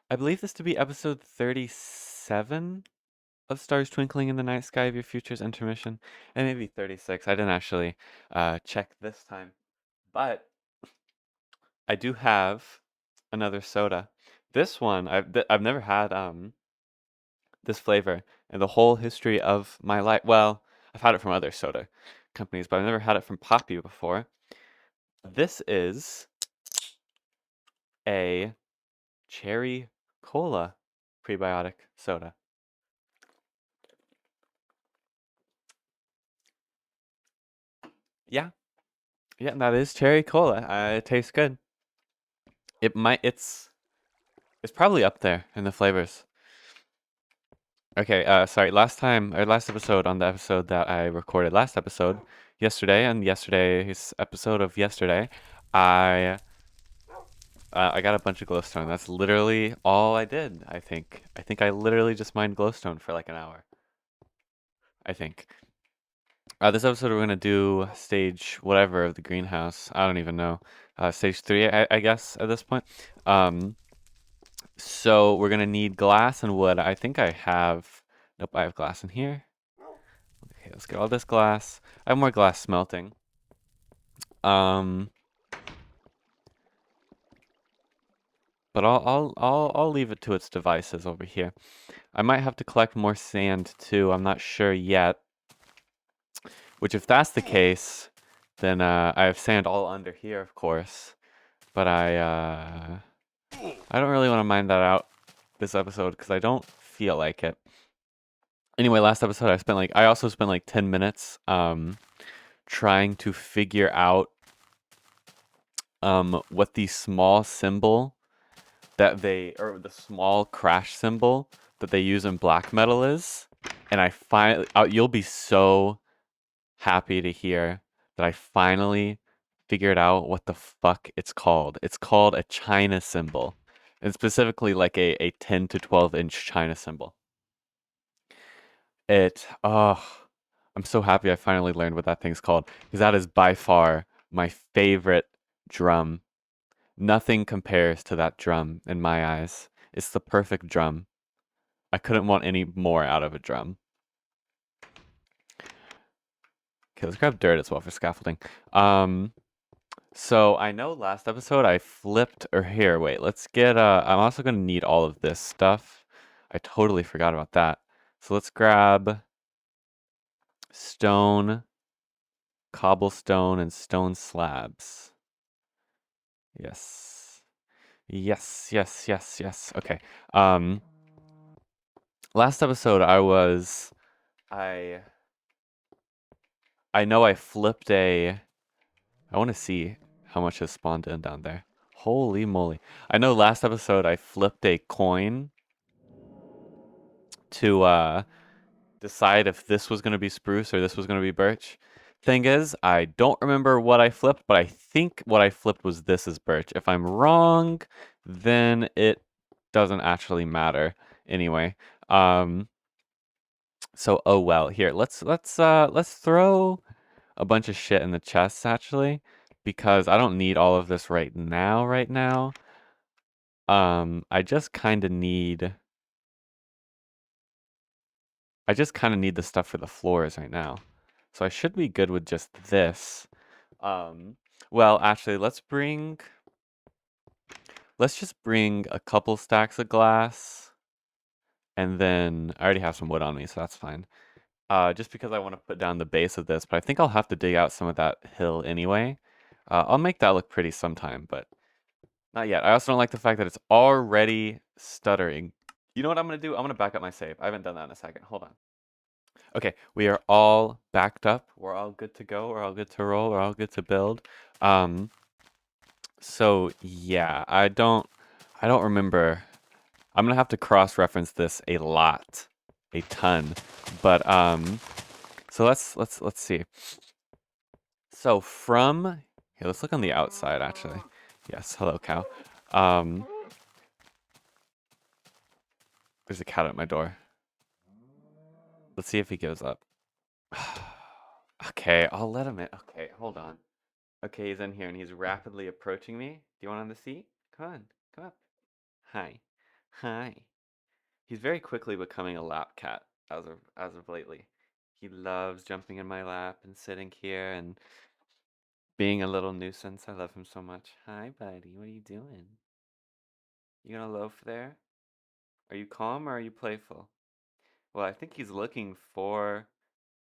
I believe this to be episode 37 of Stars Twinkling in the Night Sky of Your Future's intermission, and maybe 36. I didn't actually check this time, but I do have another soda. This one I've never had this flavor in the whole history of my life. Well, I've had it from other soda companies, but I've never had it from Poppy before. This is a cherry cola prebiotic soda. Yeah, yeah, that is cherry cola. It tastes good. It's probably up there in the flavors. Okay, sorry. Last time or last episode on the episode that I recorded last episode yesterday and yesterday's episode of yesterday, I I got a bunch of glowstone. That's literally all I did. I think I literally just mined glowstone for like an hour. I think. This episode we're gonna do stage whatever of the greenhouse. I don't even know. Stage 3, I guess at this point. Um, so we're gonna need glass and wood. I think I have. Nope, I have glass in here. Okay, let's get all this glass. I have more glass smelting. Um, but I'll leave it to its devices over here. I might have to collect more sand too. I'm not sure yet. Which, if that's the case, then I have sand all under here, of course. But I don't really want to mine that out this episode because I don't feel like it. Anyway, last episode I also spent like 10 minutes trying to figure out what the small symbol or the small crash symbol that they use in black metal is. And you'll be so happy to hear that I finally figured out what the fuck it's called. It's called a China symbol, and specifically like a 10 to 12-inch China symbol. I'm so happy I finally learned what that thing's called because that is by far my favorite drum. Nothing compares to that drum in my eyes. It's the perfect drum. I couldn't want any more out of a drum. Okay, let's grab dirt as well for scaffolding. So I know last episode I flipped, or here, wait, let's get, I'm also gonna need all of this stuff. I totally forgot about that. So let's grab stone, cobblestone, and stone slabs. Yes. Yes, yes, yes, yes. Okay. Um, last episode I I know I flipped I want to see how much has spawned in down there. Holy moly. I know last episode I flipped a coin to decide if this was going to be spruce or this was going to be birch. Thing is, I don't remember what I flipped, but I think what I flipped was this is birch. If I'm wrong, then it doesn't actually matter anyway. Um, so oh well. Here, let's throw a bunch of shit in the chests actually, because I don't need all of this right now. Right now, I just kind of need. I just kind of need the stuff for the floors right now. So I should be good with just this. Um, well, actually, let's just bring a couple stacks of glass, and then I already have some wood on me, so that's fine. Just because I want to put down the base of this, but I think I'll have to dig out some of that hill anyway. I'll make that look pretty sometime, but not yet. I also don't like the fact that it's already stuttering. You know what I'm gonna do? I'm gonna back up my save. I haven't done that in a second. Hold on. Okay, we are all backed up. We're all good to go. We're all good to roll. We're all good to build. Um, so yeah, I don't remember. I'm gonna have to cross-reference this a lot, a ton. But so let's see. So here, let's look on the outside actually. Yes, hello cow. Um, there's a cat at my door. Let's see if he gives up. Okay, I'll let him in. Okay, hold on. Okay, he's in here and he's rapidly approaching me. Do you want on the seat? Come on, come up. Hi. Hi. He's very quickly becoming a lap cat as of lately. He loves jumping in my lap and sitting here and being a little nuisance. I love him so much. Hi, buddy. What are you doing? You gonna loaf there? Are you calm or are you playful? Well, I think he's looking for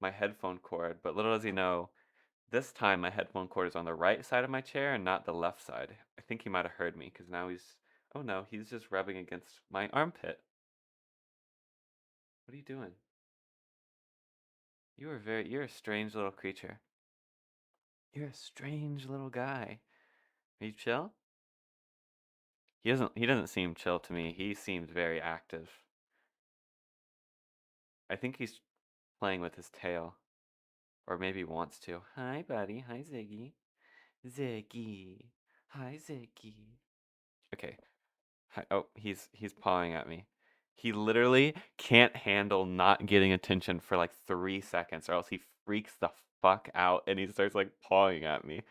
my headphone cord, but little does he know, this time my headphone cord is on the right side of my chair and not the left side. I think he might have heard me because now he's, oh no, he's just rubbing against my armpit. What are you doing? You're a strange little creature. You're a strange little guy. Are you chill? He doesn't seem chill to me. He seems very active. I think he's playing with his tail. Or maybe wants to. Hi, buddy. Hi, Ziggy. Ziggy. Hi, Ziggy. Okay. Hi. Oh, he's pawing at me. He literally can't handle not getting attention for like 3 seconds, or else he freaks the fuck out and he starts like pawing at me.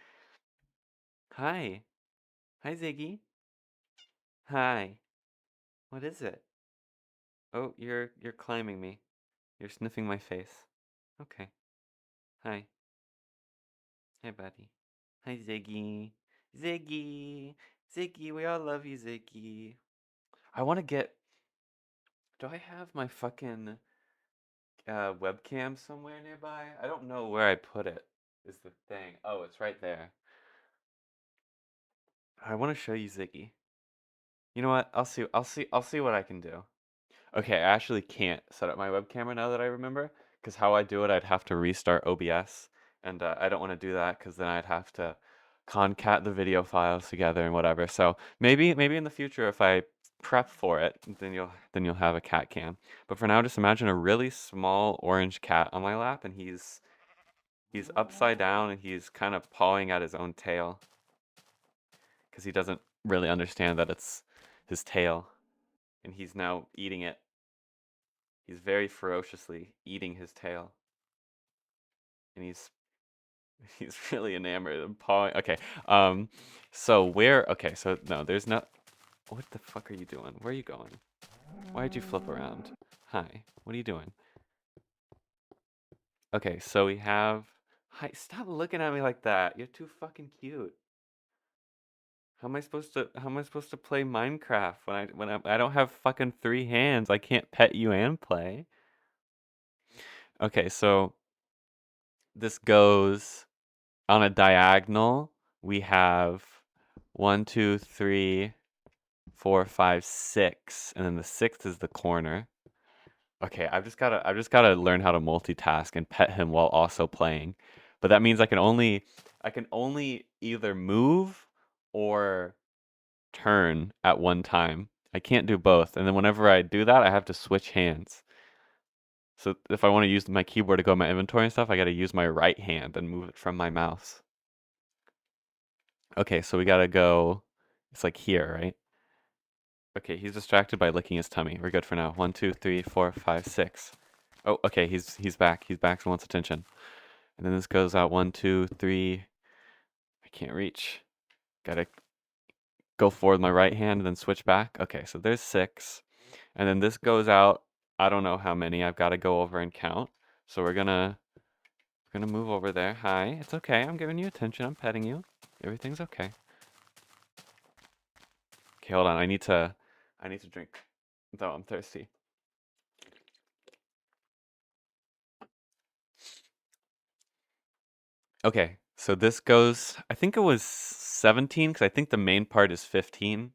Hi. Hi, Ziggy. Hi. What is it? Oh, you're climbing me. You're sniffing my face. Okay. Hi. Hi, buddy. Hi, Ziggy. Ziggy. Ziggy, we all love you, Ziggy. I want to get. Do I have my fucking webcam somewhere nearby? I don't know where I put it, is the thing. Oh, it's right there. I want to show you Ziggy. You know what? I'll see what I can do. Okay, I actually can't set up my web camera now that I remember, because how I do it, I'd have to restart OBS, and I don't want to do that because then I'd have to concat the video files together and whatever. So maybe in the future, if I prep for it, then you'll have a cat cam. But for now, just imagine a really small orange cat on my lap, and he's upside down and he's kind of pawing at his own tail because he doesn't really understand that it's his tail, and he's now eating it. He's very ferociously eating his tail, and he's he's really enamored of pawing. Okay, so where? Okay, so no, there's not. What the fuck are you doing? Where are you going? Why'd you flip around? Hi, what are you doing? Okay, so we have. Hi, stop looking at me like that. You're too fucking cute. How am I supposed to play Minecraft when I don't have fucking 3 hands? I can't pet you and play. Okay, so this goes on a diagonal. We have 1, 2, 3, 4, 5, 6, and then the sixth is the corner. Okay, I've just gotta learn how to multitask and pet him while also playing. But that means I can only either move or turn at one time. I can't do both. And then whenever I do that, I have to switch hands. So if I want to use my keyboard to go in my inventory and stuff, I got to use my right hand and move it from my mouse. Okay, so we got to go. It's like here, right? Okay, he's distracted by licking his tummy. We're good for now. 1, 2, 3, 4, 5, 6. Oh, okay, he's back. He's back and wants attention. And then this goes out 1, 2, 3. I can't reach. Gotta go forward with my right hand and then switch back. Okay, so there's 6. And then this goes out. I don't know how many. I've got to go over and count. So we're gonna move over there. Hi, it's okay. I'm giving you attention. I'm petting you. Everything's okay. Okay, hold on. I need to drink. Though I'm thirsty. Okay, so this goes. I think it was 17 because I think the main part is 15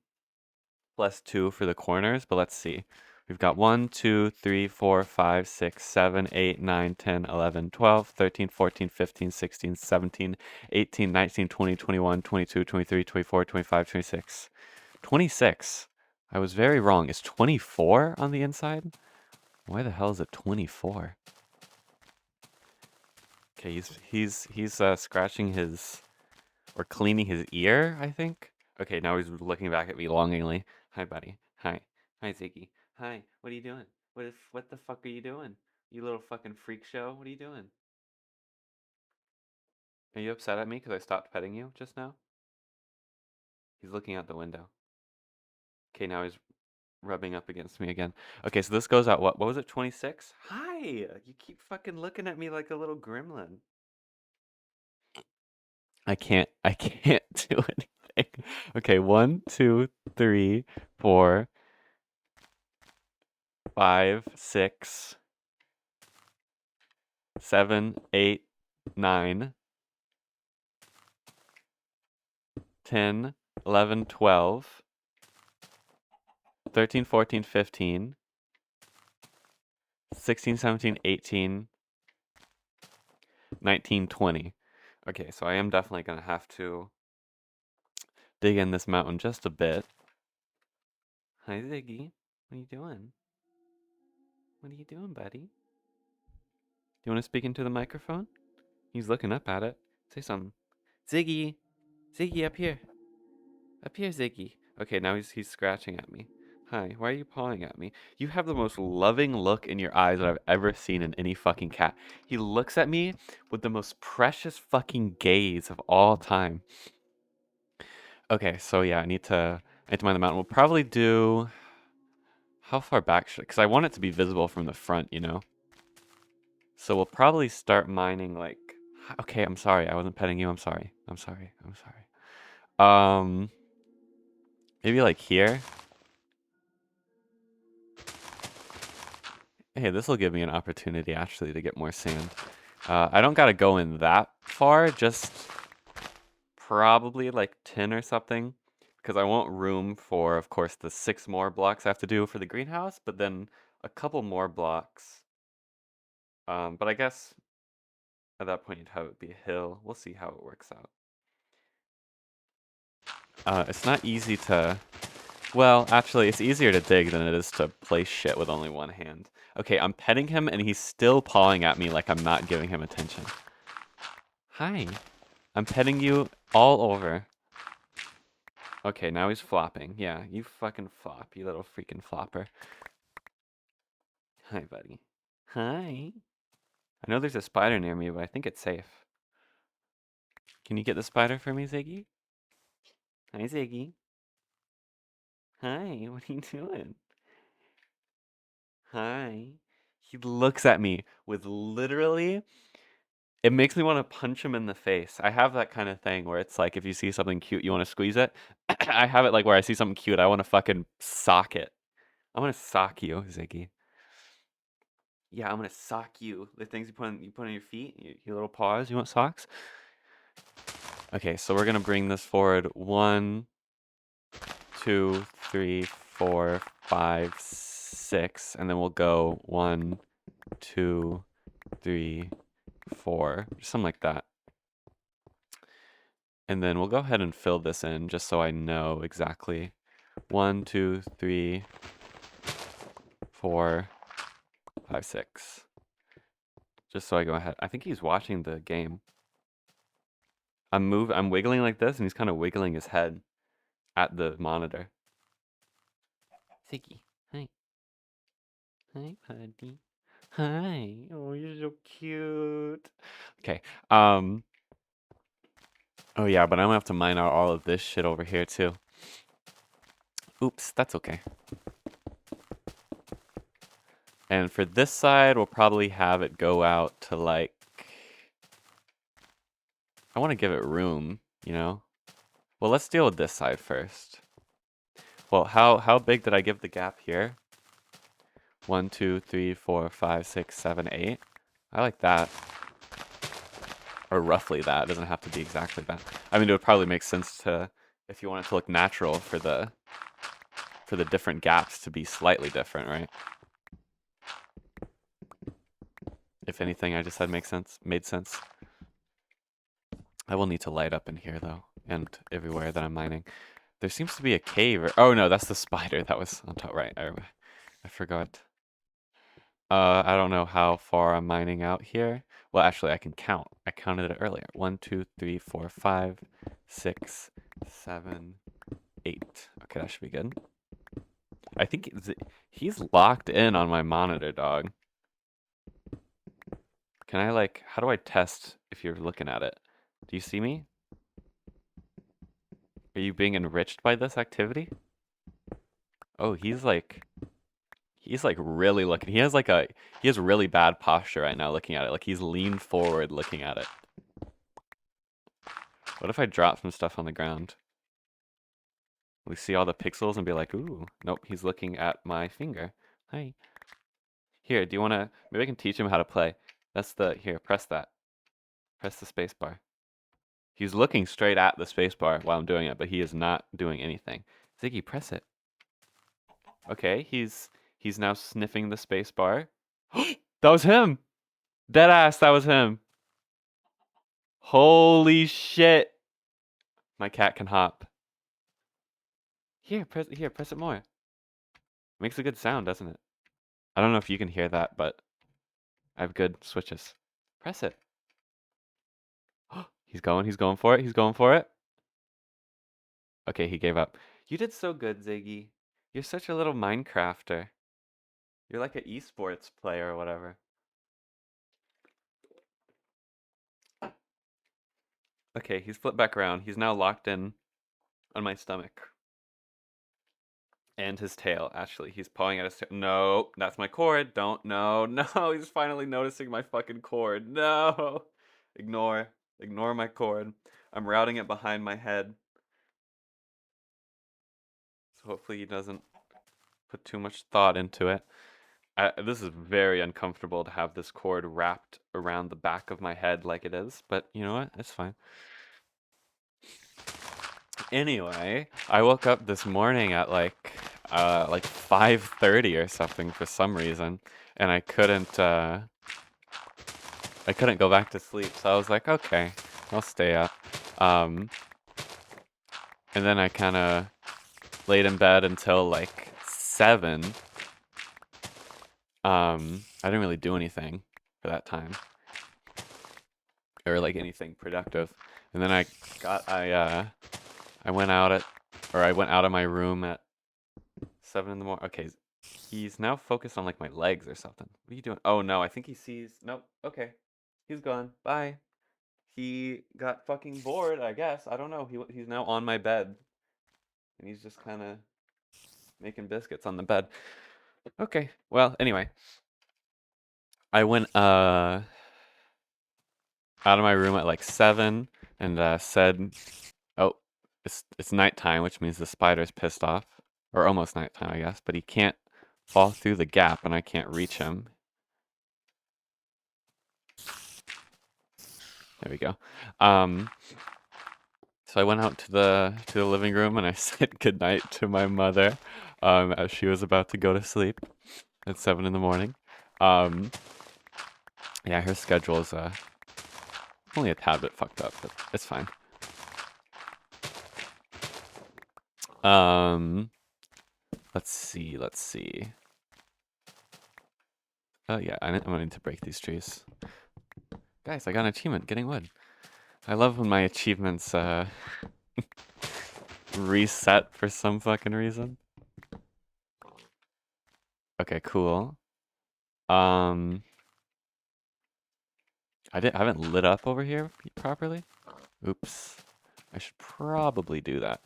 plus 2 for the corners. But let's see. We've got 1, 2, 3, 4, 5, 6, 7, 8, 9, 10, 11, 12, 13, 14, 15, 16, 17, 18, 19, 20, 21, 22, 23, 24, 25, 26. 26. I was very wrong. Is 24 on the inside? Why the hell is it 24? Okay, he's scratching his or cleaning his ear, I think. Okay, now he's looking back at me longingly. Hi, buddy. Hi. Hi, Ziggy. Hi. What are you doing? What the fuck are you doing? You little fucking freak show. What are you doing? Are you upset at me because I stopped petting you just now? He's looking out the window. Okay, now he's rubbing up against me again. Okay, so this goes out, what was it, 26? Hi! You keep fucking looking at me like a little gremlin. I can't do anything. Okay, 1, 2, 3, 4, 5, 6, 7, 8, 9, 10, 11, 12, 13, 14, 15, 16, 17, 18, 19, 20. Okay, so I am definitely going to have to dig in this mountain just a bit. Hi, Ziggy. What are you doing? What are you doing, buddy? Do you want to speak into the microphone? He's looking up at it. Say something. Ziggy! Ziggy, up here. Up here, Ziggy. Okay, now he's scratching at me. Hi, why are you pawing at me? You have the most loving look in your eyes that I've ever seen in any fucking cat. He looks at me with the most precious fucking gaze of all time. Okay, so yeah, I need to mine the mountain. We'll probably do... How far back should... Because I want it to be visible from the front, you know? So we'll probably start mining, like... Okay, I'm sorry. I wasn't petting you. I'm sorry. I'm sorry. I'm sorry. Maybe like here? Hey, this will give me an opportunity, actually, to get more sand. I don't gotta go in that far, just... Probably like 10 or something. Because I want room for, of course, the 6 more blocks I have to do for the greenhouse, but then a couple more blocks. But I guess at that point you'd have it be a hill. We'll see how it works out. It's not easy to... Well, actually, it's easier to dig than it is to place shit with only one hand. Okay, I'm petting him and he's still pawing at me like I'm not giving him attention. Hi. I'm petting you all over. Okay, now he's flopping. Yeah, you fucking flop, you little freaking flopper. Hi, buddy. Hi. I know there's a spider near me, but I think it's safe. Can you get the spider for me, Ziggy? Hi, Ziggy. Hi, what are you doing? Hi. He looks at me with literally... It makes me want to punch him in the face. I have that kind of thing where it's like if you see something cute, you want to squeeze it. I have it like where I see something cute, I want to fucking sock it. I want to sock you, Ziggy. Yeah, I'm gonna sock you. The things you put on your feet, your little paws. You want socks? Okay, so we're gonna bring this forward 1, 2, 3, 4, 5, 6, and then we'll go 1, 2, 3, 4, something like that. And then we'll go ahead and fill this in just so I know exactly. 1, 2, 3, 4, 5, 6. Just so I go ahead. I think he's watching the game. I'm wiggling like this, and he's kind of wiggling his head at the monitor. Ziggy, hi. Hi, buddy. Hi. Oh, you're so cute. Okay. Oh yeah, but I'm gonna have to mine out all of this shit over here too. Oops, that's okay. And for this side, we'll probably have it go out to like... I want to give it room, you know? Well, let's deal with this side first. Well, how big did I give the gap here? 1, 2, 3, 4, 5, 6, 7, 8. I like that. Or roughly that. It doesn't have to be exactly that. I mean, it would probably make sense to, if you want it to look natural, for the different gaps to be slightly different, right? If anything I just said made sense. I will need to light up in here though, and everywhere that I'm mining. There seems to be a cave. Oh no, that's the spider that was on top. Right, I forgot. I don't know how far I'm mining out here. Well, actually, I can count. I counted it earlier. 1, 2, 3, 4, 5, 6, 7, 8. Okay, that should be good. I think he's locked in on my monitor, dog. Can I like, how do I test if you're looking at it? Do you see me? Are you being enriched by this activity? Oh, he's like really looking. He has really bad posture right now looking at it. Like he's leaned forward looking at it. What if I drop some stuff on the ground? We see all the pixels and be like, ooh, nope, he's looking at my finger. Hi. Here, do you want to, maybe I can teach him how to play. Here, press that. Press the space bar. He's looking straight at the space bar while I'm doing it, but he is not doing anything. Ziggy, press it. Okay, he's now sniffing the space bar. That was him! Deadass, that was him. Holy shit! My cat can hop. Here, press it more. Makes a good sound, doesn't it? I don't know if you can hear that, but I have good switches. Press it. He's going for it. Okay, he gave up. You did so good, Ziggy. You're such a little Minecrafter. You're like an esports player or whatever. Okay, he's flipped back around. He's now locked in on my stomach. And his tail, actually. He's pawing at his tail. No, that's my cord. Don't, no, he's finally noticing my fucking cord. No! Ignore my cord. I'm routing it behind my head. So hopefully he doesn't put too much thought into it. This is very uncomfortable to have this cord wrapped around the back of my head like it is, but you know what? It's fine. Anyway, I woke up this morning at like 5:30 or something for some reason, and I couldn't go back to sleep. So I was like, okay, I'll stay up. And then I kind of laid in bed until like 7. I didn't really do anything for that time, or like anything productive. And then I went out of my room at 7 in the morning. Okay, he's now focused on like my legs or something. What are you doing? Oh no, I think he sees. Nope. Okay, he's gone. Bye. He got fucking bored, I guess. I don't know. He's now on my bed, and he's just kind of making biscuits on the bed. Okay. Well, anyway, I went out of my room at like 7 and said, "Oh, it's nighttime, which means the spider's pissed off, or almost nighttime, I guess. But he can't fall through the gap, and I can't reach him." There we go. So I went out to the living room and I said goodnight to my mother, as she was about to go to sleep at 7 in the morning. Yeah, her schedule is only a tad bit fucked up, but it's fine. Let's see. Oh yeah, I'm gonna need to break these trees. Guys, I got an achievement, getting wood. I love when my achievements reset for some fucking reason. Okay, cool. I haven't lit up over here properly. Oops. I should probably do that.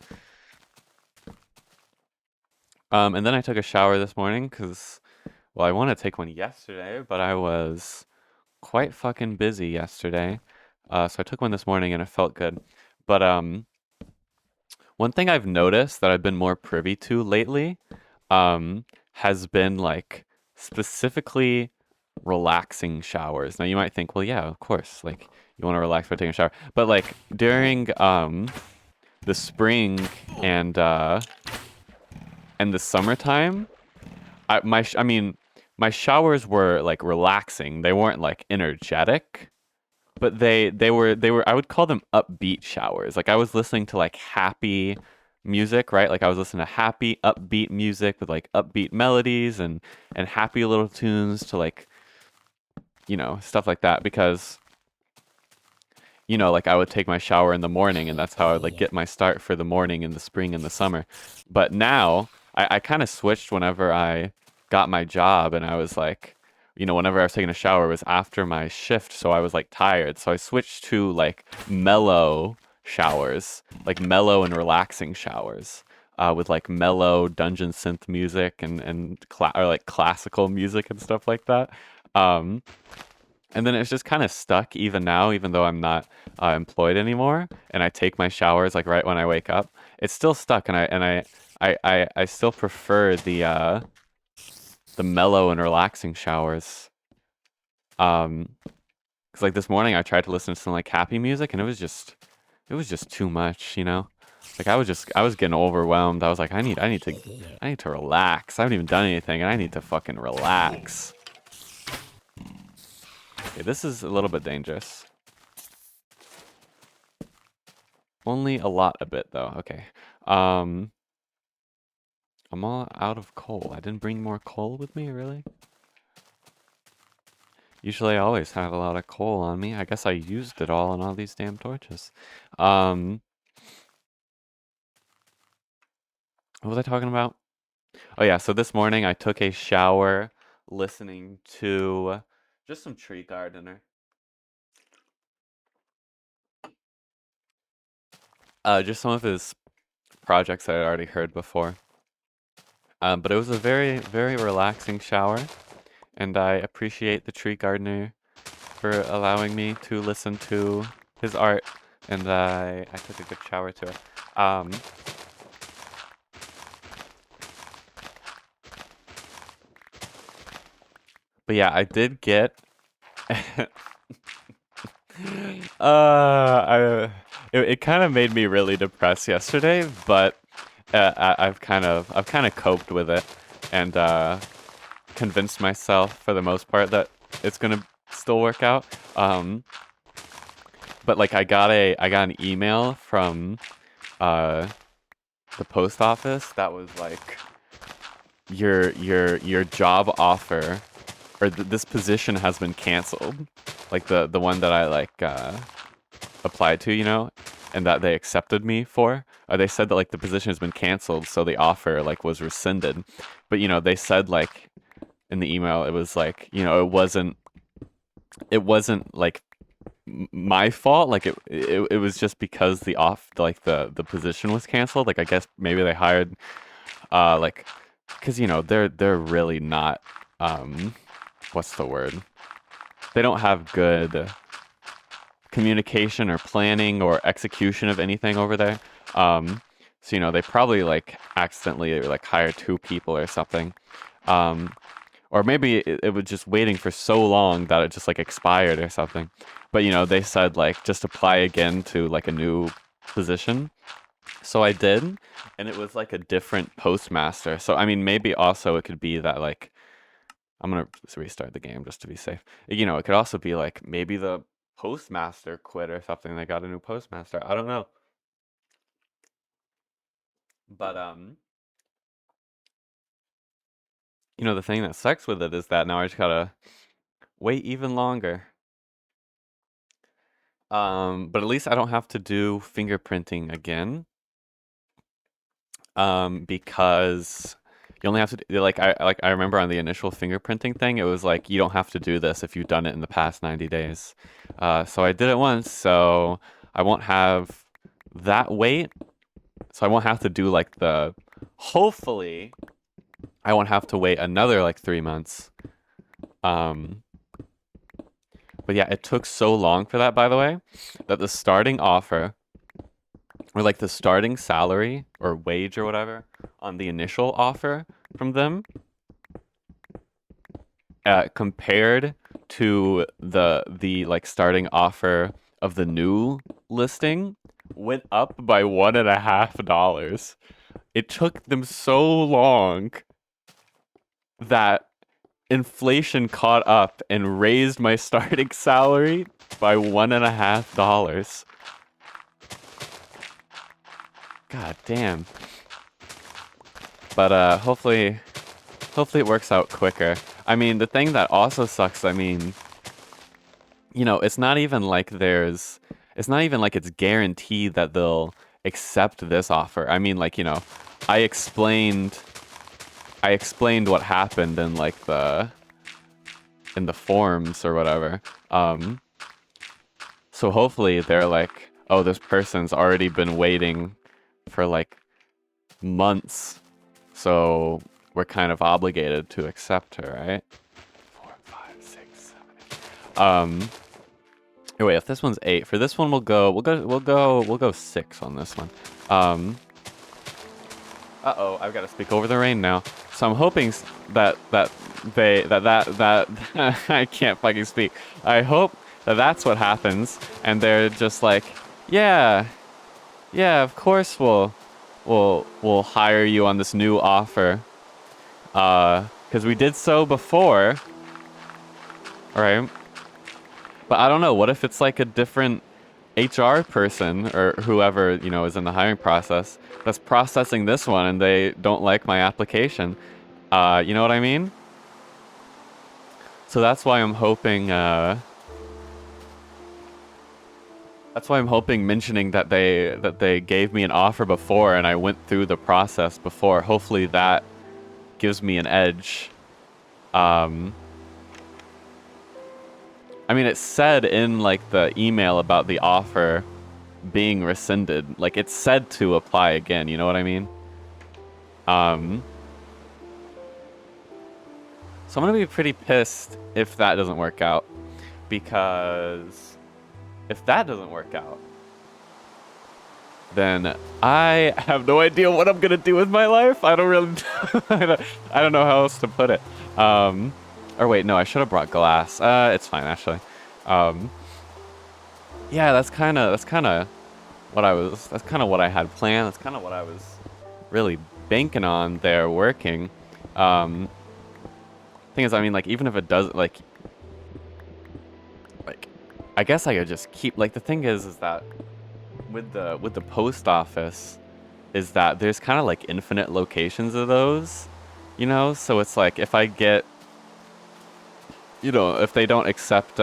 And then I took a shower this morning because, well, I wanted to take one yesterday, but I was quite fucking busy yesterday. So I took one this morning and it felt good. But one thing I've noticed that I've been more privy to lately has been like specifically relaxing showers. Now you might think, well, yeah, of course, like you want to relax by taking a shower. But like during the spring and the summertime, my showers were like relaxing. They weren't like energetic, but they were I would call them upbeat showers. Like I was listening to like happy music, right? Like I was listening to happy upbeat music with like upbeat melodies and happy little tunes to like, you know, stuff like that, because you know, like I would take my shower in the morning and that's how I would like get my start for the morning in the spring and the summer. But now I kind of switched whenever I got my job, and I was like, you know, whenever I was taking a shower, it was after my shift, so I was like tired. So I switched to like mellow showers, like mellow and relaxing showers. with like mellow dungeon synth music or like classical music and stuff like that. Um, and then it's just kind of stuck even now, even though I'm not employed anymore, and I take my showers like right when I wake up. It's still stuck, and I still prefer the mellow and relaxing showers. Because like this morning I tried to listen to some like happy music, and it was just too much, you know. Like I was getting overwhelmed. I was like, I need to relax. I haven't even done anything, and I need to fucking relax. Okay, this is a little bit dangerous. Only a bit though. Okay. I'm all out of coal. I didn't bring more coal with me, really? Usually I always have a lot of coal on me. I guess I used it all on all these damn torches. What was I talking about? Oh yeah, so this morning I took a shower listening to just some Tree Gardener. Just some of his projects I had already heard before. But it was a very, very relaxing shower, and I appreciate the Tree Gardener for allowing me to listen to his art, and I took a good shower to it. But yeah, I did get it kind of made me really depressed yesterday, but I've kind of coped with it and convinced myself for the most part that it's gonna still work out. But like I got an email from the post office that was like your job offer or this position has been canceled, like the one that I like applied to, you know, and that they accepted me for. They said that like the position has been canceled, so the offer like was rescinded. But you know, they said like in the email it was like, you know, it wasn't like my fault. Like it was just because the position was canceled. Like I guess maybe they hired like because you know they're really not what's the word? They don't have good communication or planning or execution of anything over there. So you know they probably like accidentally like hired two people or something. Or maybe it was just waiting for so long that it just like expired or something. But you know they said like just apply again to like a new position. So I did, and it was like a different postmaster. So I mean maybe also it could be that like I'm gonna restart the game just to be safe. You know, it could also be like maybe the postmaster quit or something. They got a new postmaster. I don't know. But you know, the thing that sucks with it is that now I just gotta wait even longer. But at least I don't have to do fingerprinting again. Because you only have to do, I remember on the initial fingerprinting thing, it was like you don't have to do this if you've done it in the past 90 days. So I did it once, so I won't have that wait. So I won't have to do like hopefully I won't have to wait another like 3 months. But yeah, it took so long for that, by the way, that the starting offer or like the starting salary or wage or whatever on the initial offer from them compared to the like starting offer of the new listing went up by $1.50. It took them so long that inflation caught up and raised my starting salary by $1.50. God damn. But hopefully it works out quicker. I mean, the thing that also sucks, I mean, you know, it's not even like it's guaranteed that they'll accept this offer. I mean, like, you know, I explained what happened in like in the forms or whatever. So hopefully they're like, oh, this person's already been waiting for like months, so we're kind of obligated to accept her, right? 4, 5, 6, 7, 8. Wait, if this one's 8, for this one we'll go 6 on this one. Uh-oh, I've got to speak over the rain now. So I'm hoping that I can't fucking speak. I hope that that's what happens, and they're just like, yeah, of course we'll hire you on this new offer. Because we did so before, right? But I don't know. What if it's like a different HR person or whoever, you know, is in the hiring process that's processing this one and they don't like my application? You know what I mean? So that's why I'm hoping, mentioning that they gave me an offer before and I went through the process before. Hopefully that gives me an edge. I mean, it said in like the email about the offer being rescinded. Like it said to apply again. You know what I mean? So I'm gonna be pretty pissed if that doesn't work out, because if that doesn't work out, then I have no idea what I'm gonna do with my life. I don't really, I don't know how else to put it. Or wait, no, I should have brought glass. It's fine actually. Yeah, that's kind of what I had planned. That's kind of what I was really banking on there working. Thing is, I mean, like, even if it does, like, I guess I could just keep, like, the thing is that with the post office is that there's kind of like infinite locations of those, you know? So it's like, if I get, you know, if they don't accept,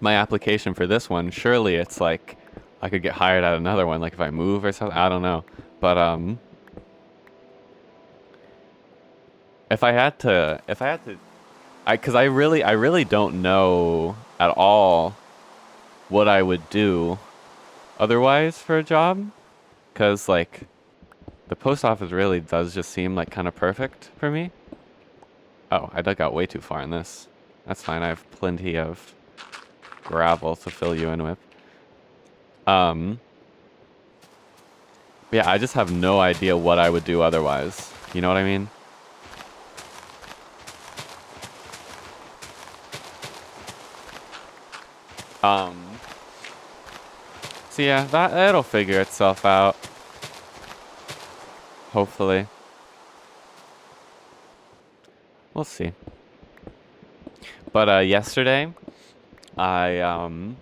my application for this one, surely it's like, I could get hired at another one, like if I move or something, I don't know. But, if I had to, cause I really don't know at all what I would do otherwise for a job. Cause like, the post office really does just seem like kind of perfect for me. Oh, I dug out way too far in this. That's fine, I have plenty of gravel to fill you in with. Yeah, I just have no idea what I would do otherwise. You know what I mean? So yeah, it'll figure itself out. Hopefully. We'll see. But yesterday, I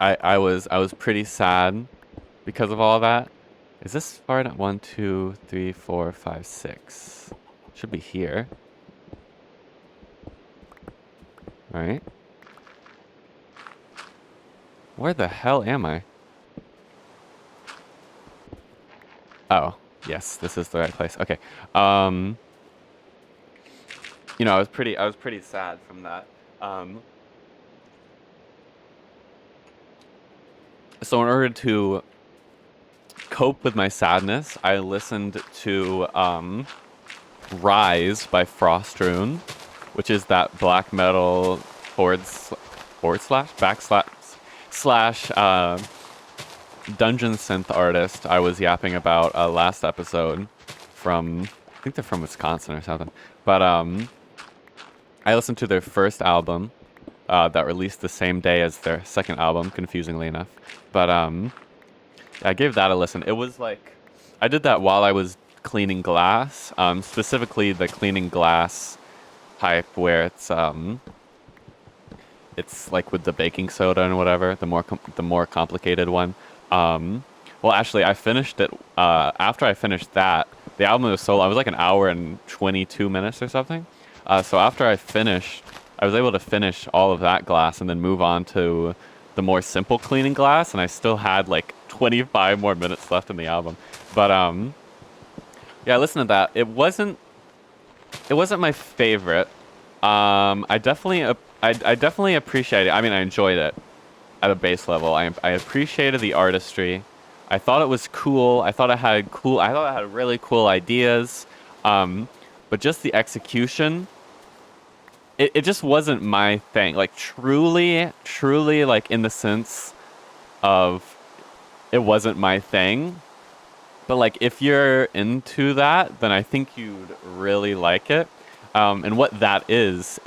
was pretty sad because of all that. Is this far enough? 1, 2, 3, 4, 5, 6. Should be here. Right? Where the hell am I? Oh, yes, this is the right place. Okay. You know, I was pretty sad from that. So in order to cope with my sadness, I listened to Rise by Frostrune, which is that black metal slash dungeon synth artist I was yapping about last episode from, I think they're from Wisconsin or something. But I listened to their first album that released the same day as their second album, confusingly enough. But I gave that a listen. It was like, I did that while I was cleaning glass, specifically the cleaning glass type where it's like with the baking soda and whatever, the more complicated one. Well, actually, I finished it. After I finished that, the album was so long. It was like an hour and 22 minutes or something. So after I finished, I was able to finish all of that glass and then move on to the more simple cleaning glass, and I still had like 25 more minutes left in the album. But yeah, listen to that. It wasn't my favorite. I definitely appreciate it. I mean, I enjoyed it at a base level. I appreciated the artistry. I thought it was cool. I thought it had cool. I thought it had really cool ideas. Um, but just the execution, it just wasn't my thing. Like truly, like in the sense of it wasn't my thing. But like if you're into that, then I think you'd really like it. And what that is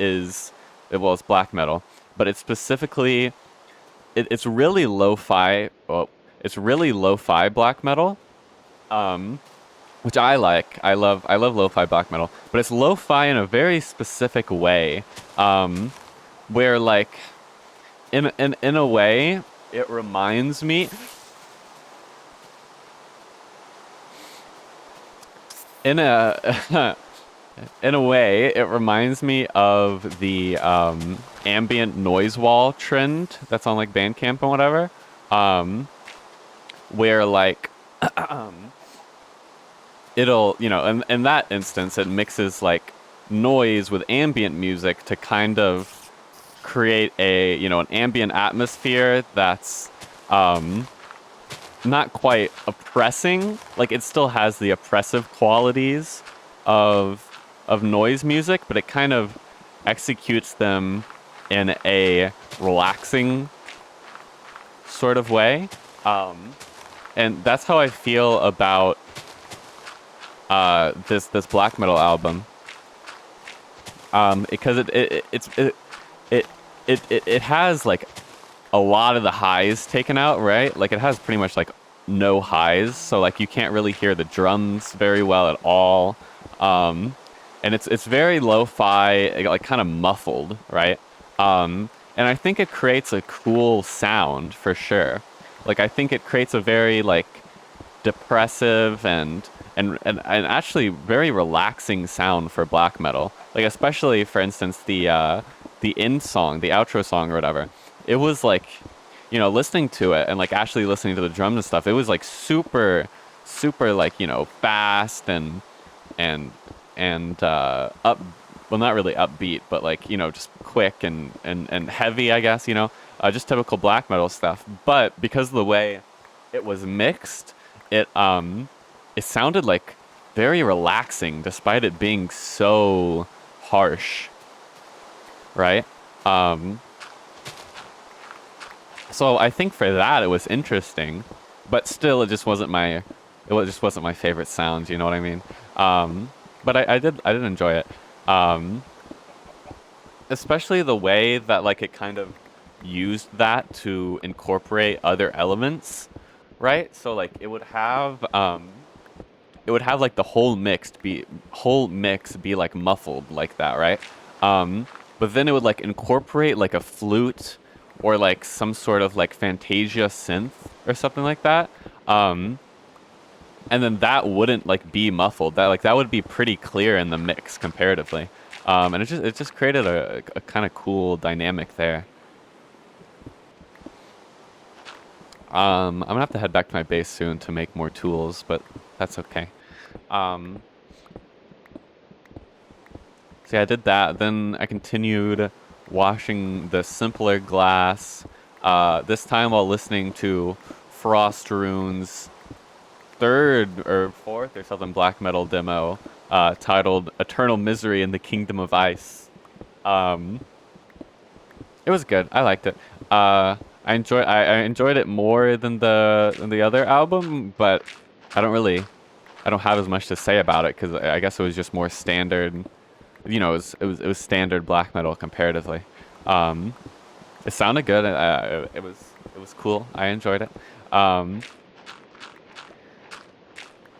well, it's black metal, but it's specifically it's really lo-fi. Well, it's really lo-fi black metal, um, which I like. I love lo-fi black metal, but it's lo-fi in a very specific way, where like in a way it reminds me in a in a way it reminds me of the ambient noise wall trend that's on like Bandcamp and whatever, um, where like it'll, in that instance it mixes like noise with ambient music to kind of create a, an ambient atmosphere that's um, not quite oppressing. Like it still has the oppressive qualities of noise music, but it kind of executes them in a relaxing sort of way. Um, and that's how I feel about this black metal album. Because it has like a lot of the highs taken out, right? Like it has pretty much like no highs, so like you can't really hear the drums very well at all. And it's very lo-fi, like kind of muffled, right? And I think it creates a cool sound for sure. Like I think it creates a very like depressive and actually very relaxing sound for black metal. Like especially for instance the end song, the outro song or whatever. It was like, listening to it and like actually listening to the drums and stuff. It was like super like, fast and up, well not really upbeat, but like, just quick and heavy, I guess, just typical black metal stuff. But because of the way it was mixed, it sounded like very relaxing despite it being so harsh, right? Um, so I think for that it was interesting, but still just wasn't my favorite sound. You know what I mean? But I did enjoy it, um, especially the way that like it kind of used that to incorporate other elements, right? So like it would have like the whole mix be like muffled like that, right? But then it would like incorporate like a flute or like some sort of like Fantasia synth or something like that. Um, and then that wouldn't like be muffled. That would be pretty clear in the mix comparatively. And it just created a kind of cool dynamic there. I'm gonna have to head back to my base soon to make more tools, but that's okay. Um, so yeah, I did that. Then I continued washing the simpler glass. This time while listening to Frost Rune's third or fourth or something black metal demo, titled "Eternal Misery in the Kingdom of Ice." Um, it was good. I liked it. I enjoyed it more than the other album, but I I don't have as much to say about it because I guess it was just more standard. It was standard black metal comparatively. Um, it sounded good. It was cool. I enjoyed it. Um,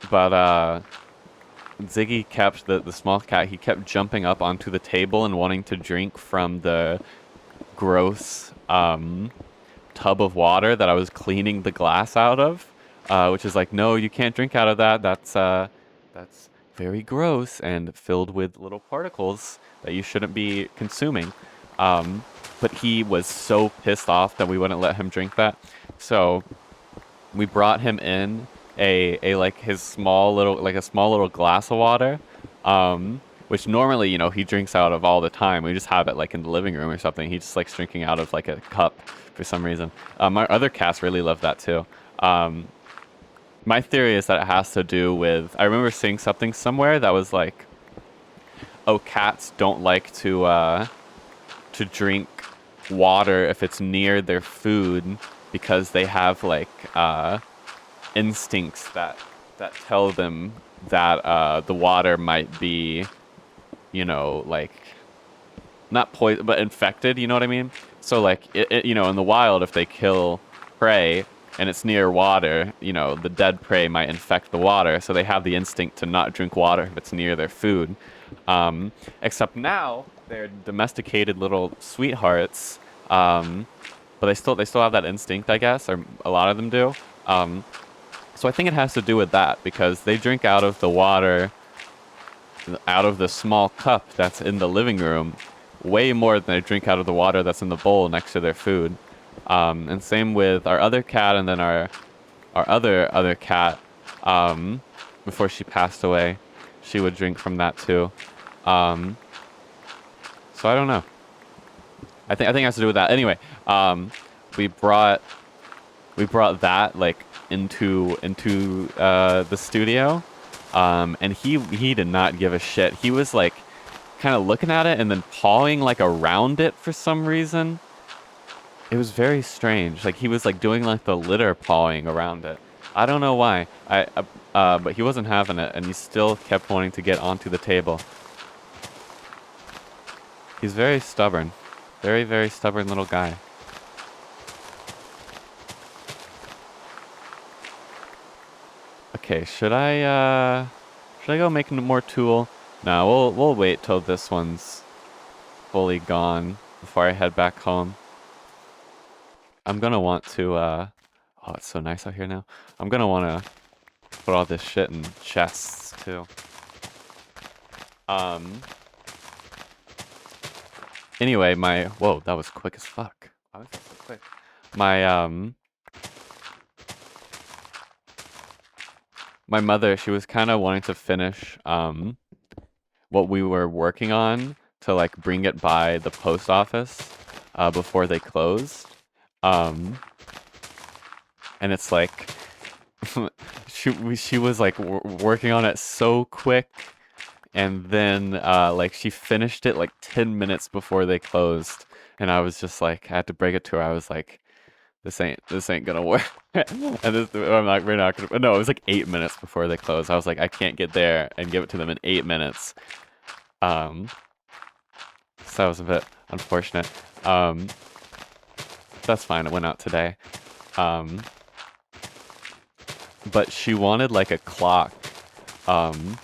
but Ziggy kept the small cat. He kept jumping up onto the table and wanting to drink from the gross tub of water that I was cleaning the glass out of, which is like, no, you can't drink out of that. That's very gross and filled with little particles that you shouldn't be consuming. But he was so pissed off that we wouldn't let him drink that. So we brought him in a like his a small little glass of water, which normally he drinks out of all the time. We just have it like in the living room or something. He just likes drinking out of like a cup for some reason. My other cats really love that too. My theory is that it has to do with. I remember seeing something somewhere that was like, "Oh, cats don't like to drink water if it's near their food because they have like instincts that tell them that the water might be, like not poison but infected. You know what I mean? So like in the wild, if they kill prey and it's near water, the dead prey might infect the water. So they have the instinct to not drink water if it's near their food. Except now they're domesticated little sweethearts. But they still have that instinct, I guess, or a lot of them do. Um, so I think it has to do with that because they drink out of the water, out of the small cup that's in the living room, way more than they drink out of the water that's in the bowl next to their food. And same with our other cat, and then our other cat. Um, Before she passed away, she would drink from that too. Um, so I don't know. I think it has to do with that. Anyway, we brought that like into the studio, and he did not give a shit. He was like kind of looking at it and then pawing like around it for some reason. It was very strange. Like he was like doing like the litter pawing around it. I don't know why. But he wasn't having it, and he still kept wanting to get onto the table. He's very stubborn, very very stubborn little guy. Okay, should I go make more tool? No, we'll wait till this one's fully gone before I head back home. I'm gonna want to oh, it's so nice out here now. I'm gonna want to put all this shit in chests too. Um Anyway, whoa, that was quick as fuck. Why was that so quick? My my mother, she was kind of wanting to finish what we were working on to like bring it by the post office before they closed. Um, and it's like she was like working on it so quick, and then like she finished it like 10 minutes before they closed, and I was just like, I had to break it to her. I was like, this ain't gonna work. And I'm like, we're not gonna. No, it was like 8 minutes before they closed. I was like, I can't get there and give it to them in 8 minutes. Um, so that was a bit unfortunate. Um, that's fine. It went out today. Um, but she wanted like a clock, um,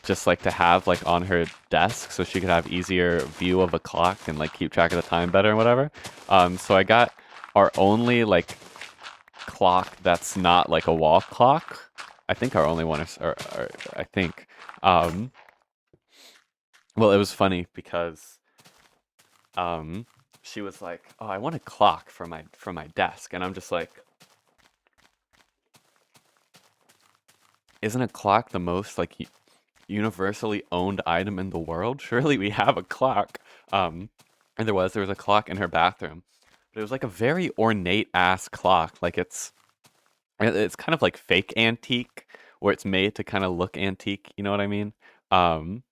just like to have like on her desk so she could have easier view of a clock and like keep track of the time better and whatever. So I got our only like clock that's not like a wall clock. I think our only one is, or I think. Um, well, it was funny because she was like, "Oh, I want a clock for my desk," and I'm just like, "Isn't a clock the most like universally owned item in the world? Surely we have a clock." And there was a clock in her bathroom, but it was like a very ornate ass clock. Like it's kind of like fake antique, where it's made to kind of look antique. You know what I mean? Um,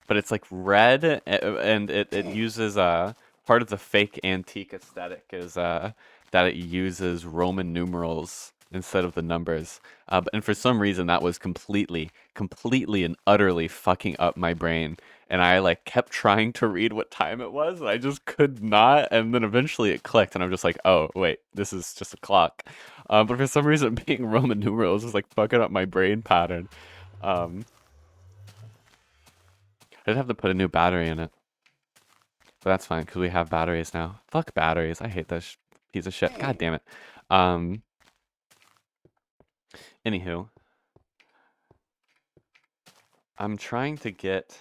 but it's like red, and it uses part of the fake antique aesthetic is that it uses Roman numerals instead of the numbers. And for some reason that was completely and utterly fucking up my brain. And I like kept trying to read what time it was, and I just could not. And then eventually it clicked, and I'm just like, oh wait, this is just a clock. But for some reason, being Roman numerals is like fucking up my brain pattern. Um, I'd have to put a new battery in it. But that's fine, because we have batteries now. Fuck batteries. I hate this piece of shit. God damn it. Um, Anywho. I'm trying to get...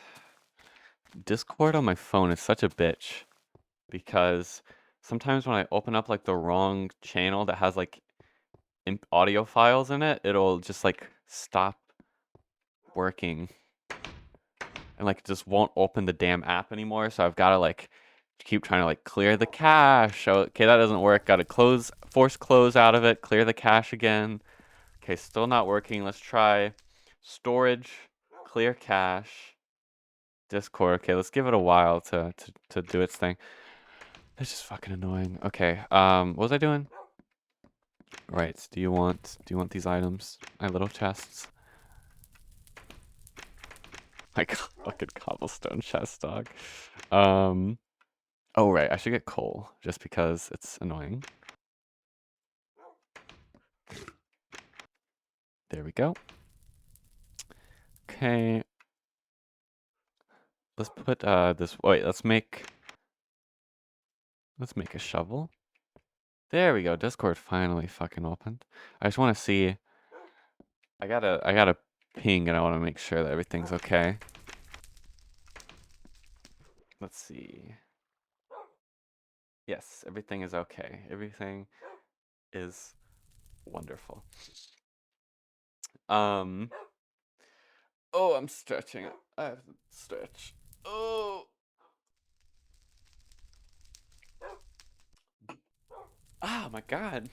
Discord on my phone is such a bitch. Because sometimes when I open up, like, the wrong channel that has, like, audio files in it, it'll just, like, stop working. And, like, it just won't open the damn app anymore, so I've gotta, like, keep trying to like clear the cache. Okay, that doesn't work. Got to force close out of it, clear the cache again. Okay, still not working. Let's try storage, clear cache, Discord. Okay, let's give it a while to do its thing. That's just fucking annoying. Okay, what was I doing? Right, do you want these items? My little chests. My fucking cobblestone chest, dog. Oh right, I should get coal just because it's annoying. There we go. Okay. Let's put this. Wait, let's make a shovel. There we go. Discord finally fucking opened. I just want to see. I gotta ping, and I want to make sure that everything's okay. Let's see. Yes, everything is okay. Everything is wonderful. Oh, I'm stretching. I have to stretch. Oh. Oh my god.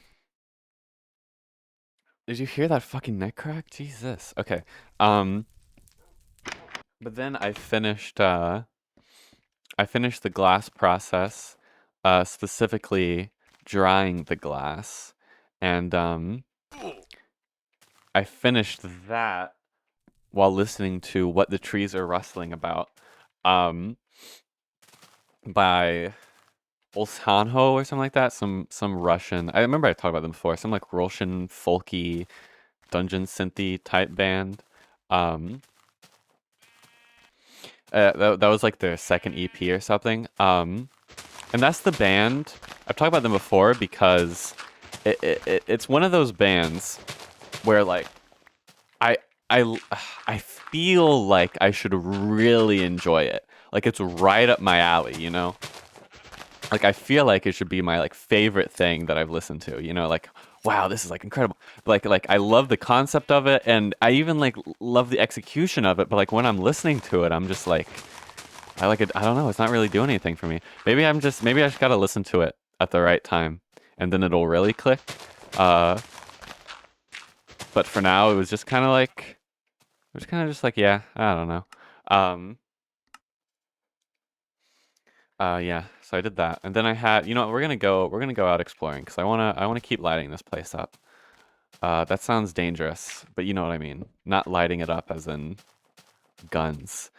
Did you hear that fucking neck crack? Jesus. Okay. But then I finished the glass process, specifically drying the glass, and I finished that while listening to What the Trees Are Rustling About, by Olsanho or something like that. Some Russian. I remember I talked about them before. Some like Russian folky dungeon synthy type band. That was like their second EP or something. And that's the band. I've talked about them before because it's one of those bands where like I I I feel like I should really enjoy it. Like it's right up my alley, you know? Like I feel like it should be my like favorite thing that I've listened to, you know, like wow, this is like incredible. Like I love the concept of it and I even like love the execution of it, but like when I'm listening to it, I'm just like I like it. I don't know. It's not really doing anything for me. Maybe I just gotta listen to it at the right time, and then it'll really click. Uh, but for now, it was just kind of like, yeah, I don't know. Um, yeah. So I did that, and then I had, you know, what, we're gonna go out exploring because I wanna keep lighting this place up. That sounds dangerous, but you know what I mean. Not lighting it up as in guns.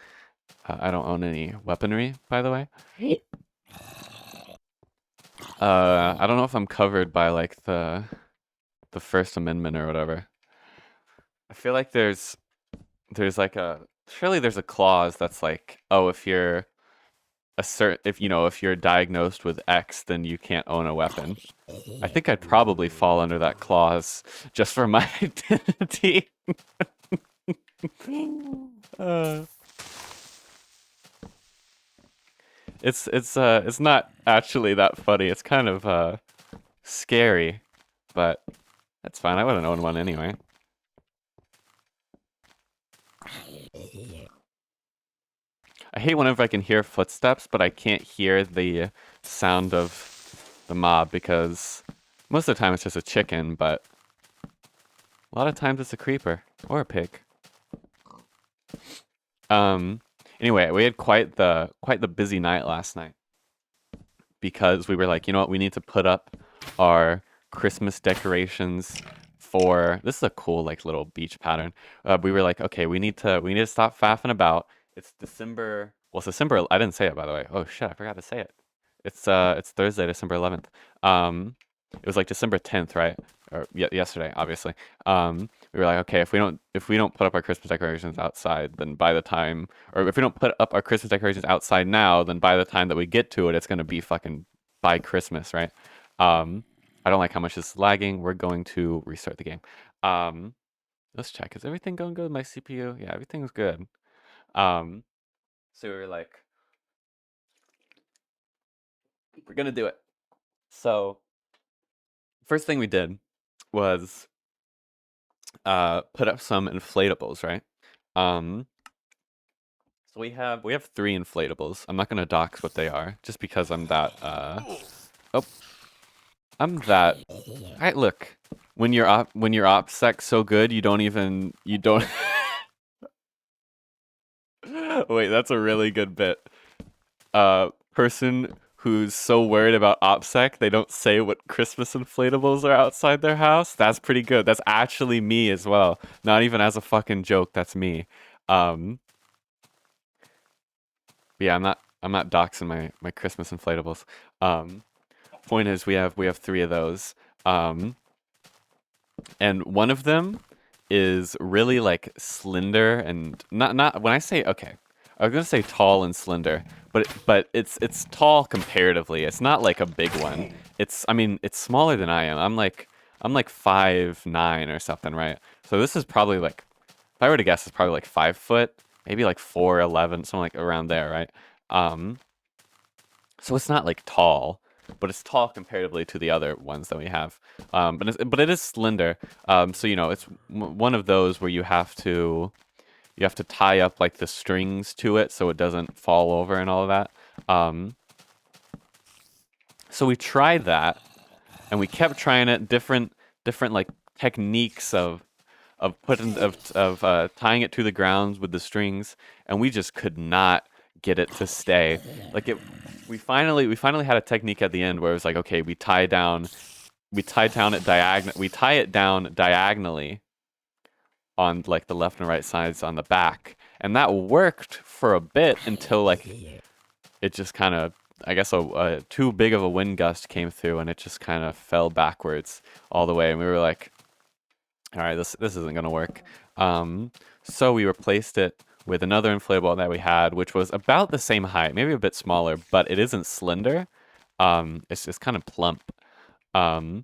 I don't own any weaponry, by the way. I don't know if I'm covered by like the First Amendment or whatever. I feel like there's like a surely there's a clause that's like, oh, if you're if you know if you're diagnosed with X, then you can't own a weapon. I think I'd probably fall under that clause just for my identity. uh, it's not actually that funny. It's kind of scary, but that's fine. I wouldn't own one anyway. I hate whenever I can hear footsteps, but I can't hear the sound of the mob because most of the time it's just a chicken, but a lot of times it's a creeper or a pig. Anyway, we had quite the busy night last night because we were like, you know what, we need to put up our Christmas decorations for this is a cool like little beach pattern. We were like, okay, we need to stop faffing about. It's December. Well, it's December. I didn't say it by the way. Oh shit, I forgot to say it. It's Thursday, December 11th. It was like December 10th, right? Or yesterday, obviously. We were like, okay, if we don't put up our Christmas decorations outside, then by the time, or if we don't put up our Christmas decorations outside now, then by the time that we get to it, it's gonna be fucking by Christmas, right? I don't like how much this is lagging. We're going to restart the game. Let's check. Is everything going good with my CPU? Yeah, everything's good. So we were like, we're gonna do it. So first thing we did was put up some inflatables, right? So we have three inflatables. I'm not gonna dox what they are, just because I'm that oh I'm that I look when your OPSEC so good you don't wait, that's a really good bit. Person who's so worried about OPSEC they don't say what Christmas inflatables are outside their house. That's pretty good. That's actually me as well. Not even as a fucking joke, that's me. Um yeah, I'm not doxing my Christmas inflatables. Um Point is we have three of those. Um and one of them is really like slender and not when I say okay, I was gonna say tall and slender, but it's tall comparatively. It's not like a big one. I mean it's smaller than I am. I'm like 5'9" or something, right? So this is probably like if I were to guess it's probably like 5 foot, maybe like 4'11", something like around there, right? Um so it's not like tall, but it's tall comparatively to the other ones that we have. But it is slender. So it's one of those where you have to tie up like the strings to it so it doesn't fall over and all of that. Um, so we tried that, and we kept trying it, different like techniques of tying it to the ground with the strings, and we just could not get it to stay. Like it, we finally had a technique at the end where it was like, okay, we tie it down we tie it down diagonally on like the left and right sides on the back, and that worked for a bit until like it just kind of, I guess a too big of a wind gust came through and it just kind of fell backwards all the way, and we were like, all right, this isn't gonna work. So we replaced it with another inflatable that we had, which was about the same height, maybe a bit smaller, but it isn't slender. It's just kind of plump. Um,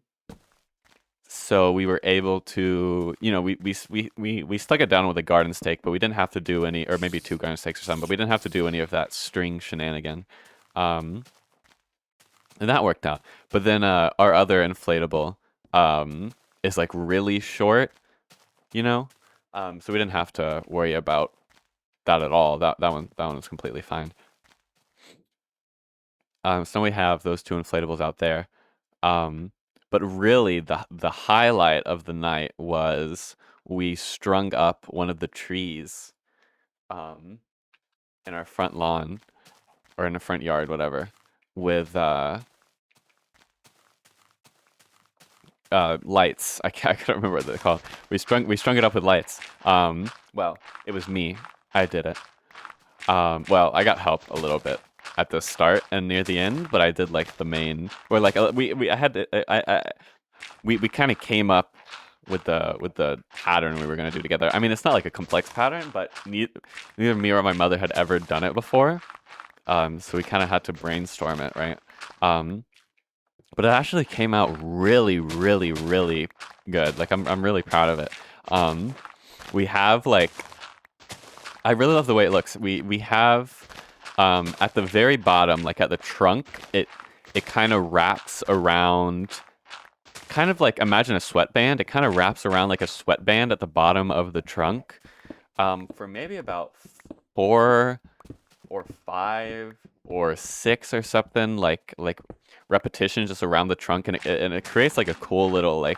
so we were able to, we stuck it down with a garden stake, but we didn't have to do any, or maybe two garden stakes or something, but we didn't have to do any of that string shenanigan. Um, and that worked out. But then our other inflatable is like really short, you know? So we didn't have to worry about that at all. That one was completely fine. So we have those two inflatables out there. But really, the highlight of the night was we strung up one of the trees in our front lawn or in the front yard, whatever, with lights. I can't remember what they're called. We strung it up with lights. Well, it was me. I did it. Well, I got help a little bit at the start and near the end, but I did like the main, or like we kind of came up with the pattern we were gonna do together. I mean, it's not like a complex pattern, but neither me or my mother had ever done it before, so we kind of had to brainstorm it, right? But it actually came out really, really, really good. Like I'm really proud of it. We have like, I really love the way it looks. We have at the very bottom, like at the trunk, it kind of wraps around, kind of like, imagine a sweatband. It kind of wraps around like a sweatband at the bottom of the trunk, for maybe about 4 or 5 or 6 or something, like repetitions just around the trunk, and it creates like a cool little like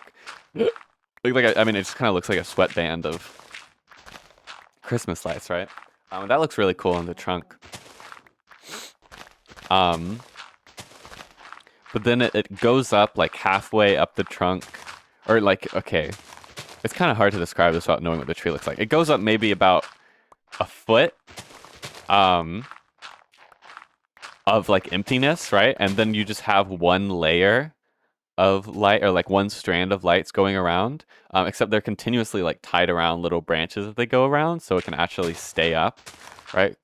I mean, it just kind of looks like a sweatband of Christmas lights, right? That looks really cool in the trunk. But then it goes up like halfway up the trunk, or like, okay, it's kind of hard to describe this without knowing what the tree looks like. It goes up maybe about a foot, of like emptiness, right? And then you just have one layer of light, or like one strand of lights going around, except they're continuously like tied around little branches as they go around, so it can actually stay up, right?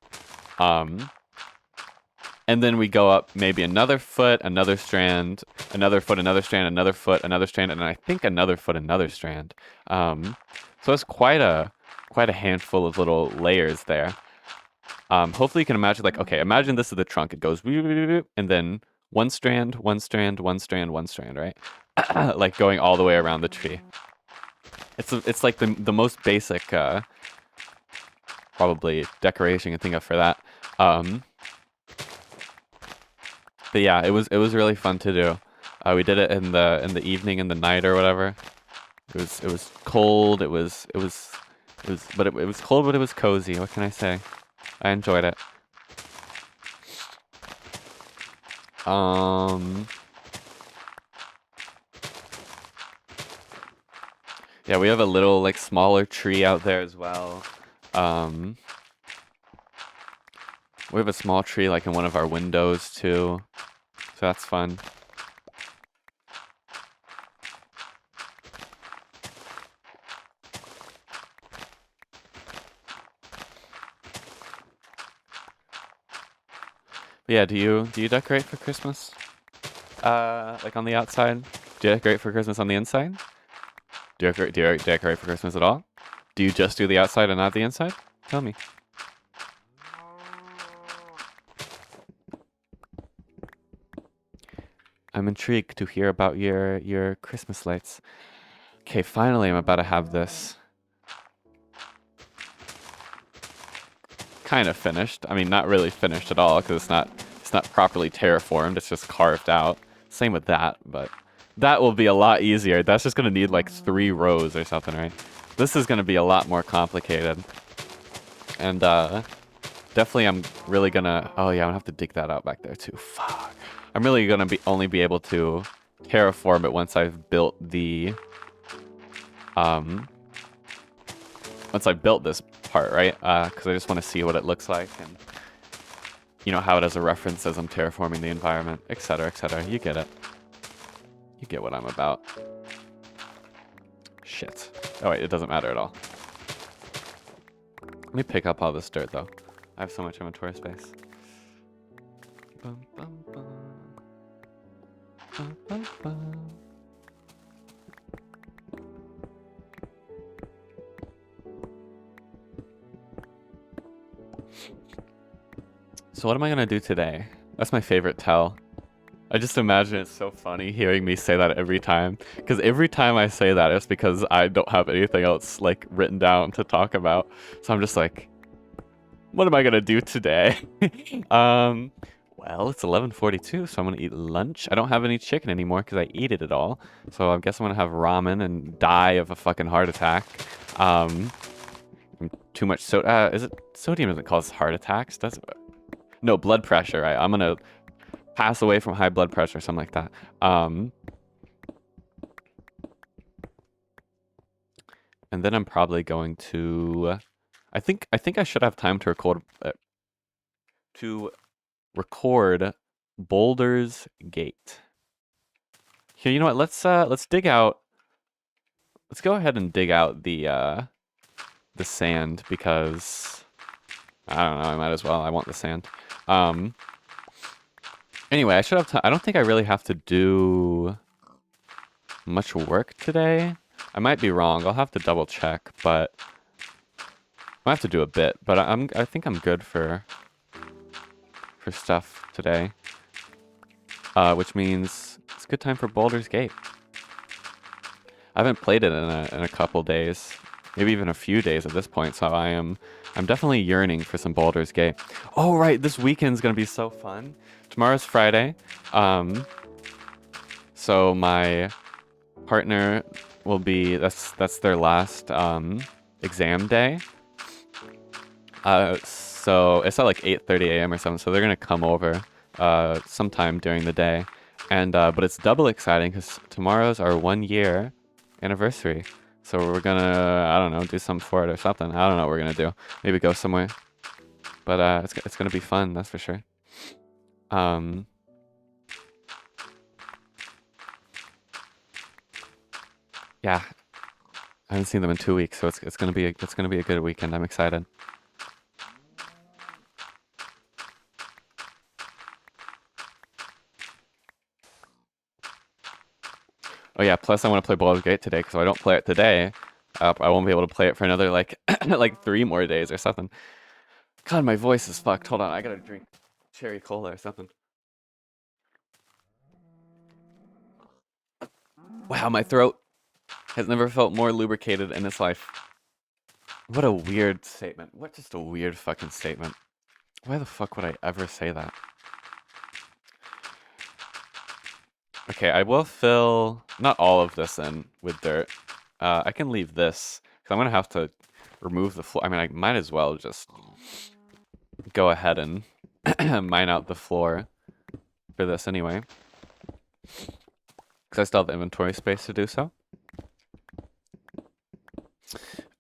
And then we go up maybe another foot, another strand, another foot, another strand, another foot, another strand, and I think another foot, another strand. So it's quite a handful of little layers there. Hopefully you can imagine, like, okay, imagine this is the trunk. It goes, and then one strand, one strand, one strand, one strand, right? Like going all the way around the tree. It's like the most basic probably decoration you can think of for that. Um, but yeah, it was really fun to do. We did it in the evening, in the night or whatever. It was cold. It was cold, but it was cozy. What can I say? I enjoyed it. Yeah, we have a little like smaller tree out there as well. Um, we have a small tree like in one of our windows too, so that's fun. But yeah, do you decorate for Christmas? Like on the outside? Do you decorate for Christmas on the inside? Do you decorate for Christmas at all? Do you just do the outside and not the inside? Tell me. I'm intrigued to hear about your Christmas lights. Okay, finally I'm about to have this kind of finished. I mean, not really finished at all because it's not properly terraformed. It's just carved out. Same with that, but that will be a lot easier. That's just gonna need like 3 rows or something, right? This is gonna be a lot more complicated. And definitely I'm really gonna. Oh yeah, I'm gonna have to dig that out back there too. Fuck. I'm really gonna only be able to terraform it once I've built the once I've built this part, right? Because I just want to see what it looks like and you know how it as a reference as I'm terraforming the environment, etc., etc. You get it. You get what I'm about. Shit. Oh wait, it doesn't matter at all. Let me pick up all this dirt though. I have so much inventory space. Bum, bum, bum. Bum, bum, bum. So what am I gonna do today? That's my favorite tell. I just imagine it's so funny hearing me say that every time. Because every time I say that, it's because I don't have anything else like written down to talk about. So I'm just like, what am I gonna do today? Well, it's 11:42, so I'm gonna eat lunch. I don't have any chicken anymore because I ate it all. So I guess I'm gonna have ramen and die of a fucking heart attack. Too much is it sodium doesn't cause heart attacks, does it? No, blood pressure, right? I'm gonna pass away from high blood pressure, something like that. And then I'm probably going to. I think I should have time to record Boulder's Gate. Here, you know what? Let's dig out. Let's go ahead and dig out the sand because I don't know. I might as well. I want the sand. Anyway, I should have time. I don't think I really have to do much work today. I might be wrong. I'll have to double check, but I have to do a bit. But I think I'm good for stuff today. Which means it's a good time for Baldur's Gate. I haven't played it in a couple days, maybe even a few days at this point. So I'm definitely yearning for some Baldur's Gate. Oh right, this weekend's gonna be so fun. Tomorrow's Friday. So my partner will be that's their last exam day. So it's at like 8:30 a.m. or something. So they're gonna come over sometime during the day, and but it's double exciting because tomorrow's our 1-year anniversary. So we're gonna I don't know do something for it or something. I don't know what we're gonna do. Maybe go somewhere. But it's gonna be fun. That's for sure. Yeah, I haven't seen them in 2 weeks, so it's gonna be a good weekend. I'm excited. Oh yeah, plus I want to play Baldur's Gate today because if I don't play it today, I won't be able to play it for another like like 3 more days or something. God, my voice is fucked. Hold on, I gotta drink cherry cola or something. Wow, my throat has never felt more lubricated in its life. What a weird statement. What just a weird fucking statement. Why the fuck would I ever say that? Okay, I will fill not all of this in with dirt. I can leave this because I'm gonna have to remove the floor. I mean, I might as well just go ahead and mine out the floor for this anyway, because I still have inventory space to do so.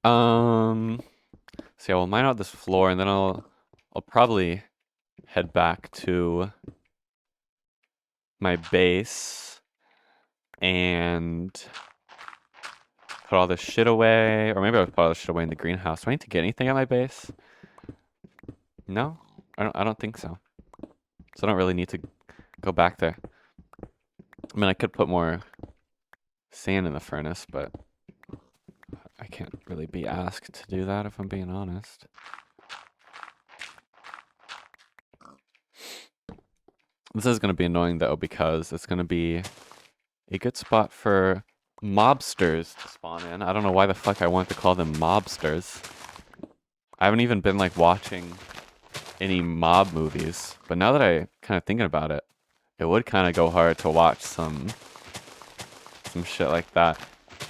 So yeah, we'll mine out this floor, and then I'll probably head back to my base and put all this shit away, or maybe I'll put all this shit away in the greenhouse. Do I need to get anything at my base? No, I don't think so. So I don't really need to go back there. I mean, I could put more sand in the furnace, but I can't really be asked to do that if I'm being honest. This is going to be annoying though, because it's going to be a good spot for mobsters to spawn in. I don't know why the fuck I want to call them mobsters. I haven't even been like watching any mob movies, but now that I kind of thinking about it, it would kind of go hard to watch some shit like that.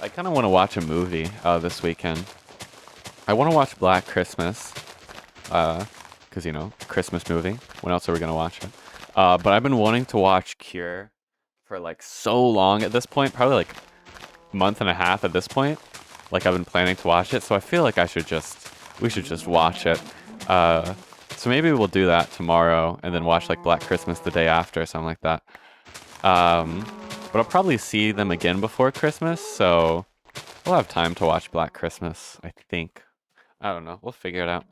I kind of want to watch a movie this weekend. I want to watch Black Christmas, because, you know, Christmas movie. When else are we going to watch it? But I've been wanting to watch Cure for, like, so long at this point. Probably, like, a month and a half at this point. Like, I've been planning to watch it. So I feel like we should just watch it. So maybe we'll do that tomorrow and then watch, like, Black Christmas the day after or something like that. But I'll probably see them again before Christmas, so we'll have time to watch Black Christmas, I think. I don't know. We'll figure it out.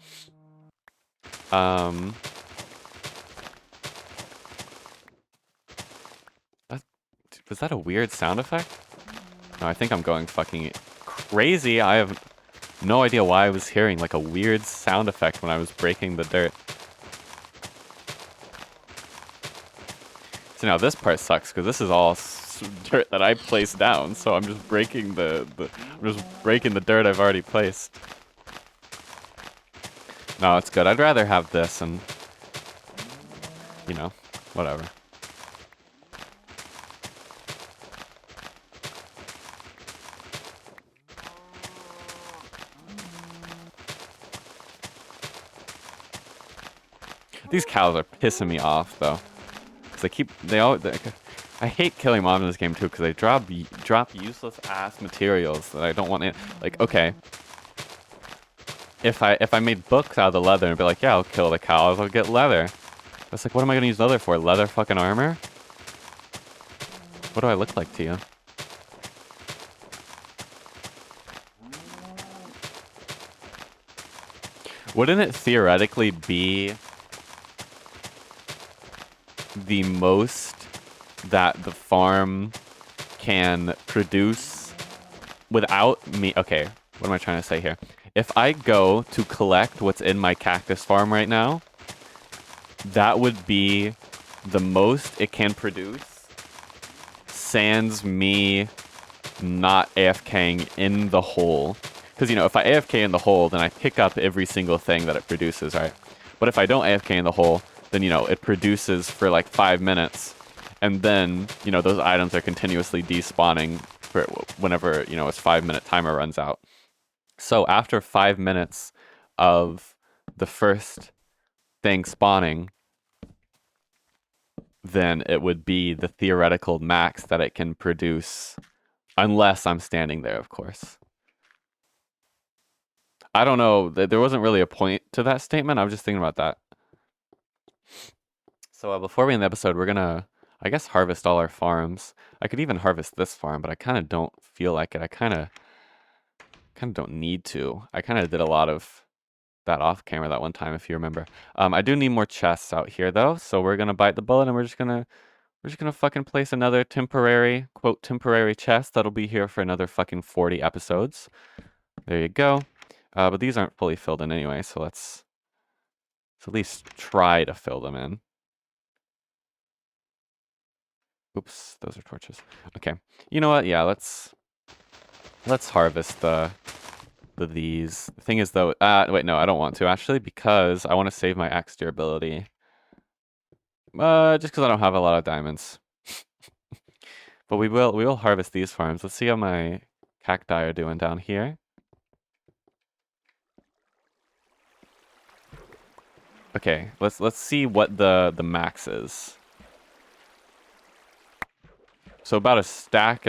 Was that a weird sound effect? No, I think I'm going fucking crazy. I have no idea why I was hearing like a weird sound effect when I was breaking the dirt. So now this part sucks because this is all dirt that I placed down, so I'm just breaking the dirt I've already placed. No, it's good. I'd rather have this and, you know, whatever. These cows are pissing me off though, because I hate killing mobs in this game too, because they drop useless ass materials that I don't want in. Like, okay, if I made books out of the leather and be like, yeah, I'll kill the cows, I'll get leather. It's like, what am I gonna use leather for? Leather fucking armor? What do I look like to you? Wouldn't it theoretically be the most that the farm can produce without me? Okay, what am I trying to say here? If I go to collect what's in my cactus farm right now, that would be the most it can produce, sans me not AFKing in the hole. Because, you know, if I AFK in the hole, then I pick up every single thing that it produces, right? But if I don't AFK in the hole, then, you know, it produces for like 5 minutes. And then, you know, those items are continuously despawning for whenever, you know, its 5-minute timer runs out. So after 5 minutes of the first thing spawning, then it would be the theoretical max that it can produce, unless I'm standing there, of course. I don't know. There wasn't really a point to that statement. I was just thinking about that. So before we end the episode, we're gonna, I guess, harvest all our farms. I could even harvest this farm, but I kind of don't feel like it. I kind of don't need to. I kind of did a lot of that off camera that one time, if you remember. I do need more chests out here though, so we're gonna bite the bullet and we're just gonna fucking place another temporary, quote, temporary chest that'll be here for another fucking 40 episodes. There you go. But these aren't fully filled in anyway, so let's at least try to fill them in. Oops, those are torches. Okay. You know what? Yeah, let's harvest the these. The thing is though, wait, no, I don't want to actually because I want to save my axe durability. Just because I don't have a lot of diamonds. But we will harvest these farms. Let's see how my cacti are doing down here. Okay, let's see what the max is. So about a stack